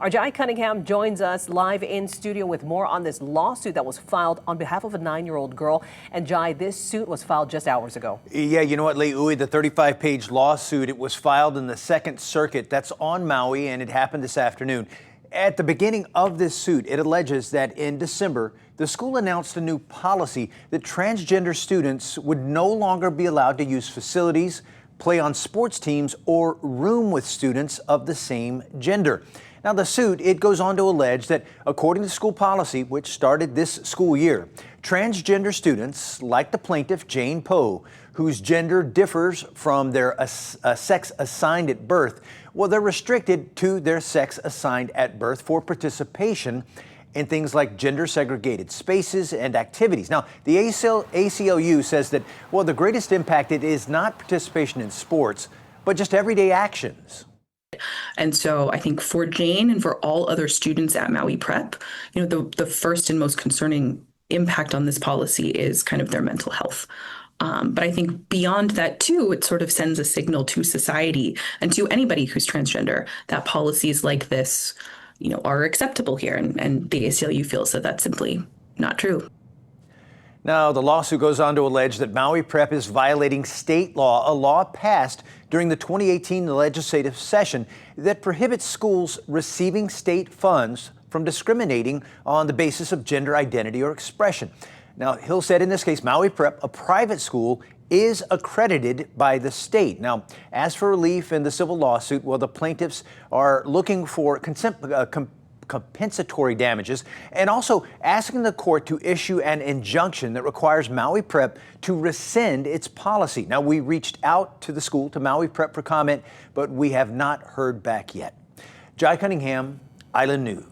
Our Jai Cunningham joins us live in studio with more on this lawsuit that was filed on behalf of a 9-year-old girl. And Jai, this suit was filed just hours ago. Yeah, you know what, Le'ui, the 35-page lawsuit, it was filed in the Second Circuit. That's on Maui, and it happened this afternoon. At the beginning of this suit, it alleges that in December, the school announced a new policy that transgender students would no longer be allowed to use facilities, play on sports teams, or room with students of the same gender. Now, the suit, it goes on to allege that according to school policy, which started this school year, transgender students, like the plaintiff Jane Poe, whose gender differs from their sex assigned at birth, well, they're restricted to their sex assigned at birth for participation in things like gender-segregated spaces and activities. Now, the ACLU says that, well, the greatest impact it is not participation in sports, but just everyday actions. And so I think for Jane and for all other students at Maui Prep, the first and most concerning impact on this policy is kind of their mental health. But I think beyond that, too, it sort of sends a signal to society and to anybody who's transgender that policies like this, are acceptable here. And the ACLU feels that that's simply not true. Now, the lawsuit goes on to allege that Maui Prep is violating state law, a law passed during the 2018 legislative session that prohibits schools receiving state funds from discriminating on the basis of gender identity or expression. Now, Hill said in this case, Maui Prep, a private school, is accredited by the state. Now, as for relief in the civil lawsuit, well, the plaintiffs are looking for compensatory damages and also asking the court to issue an injunction that requires Maui Prep to rescind its policy. Now, we reached out to the school, to Maui Prep, for comment, but we have not heard back yet. Jai Cunningham, Island News.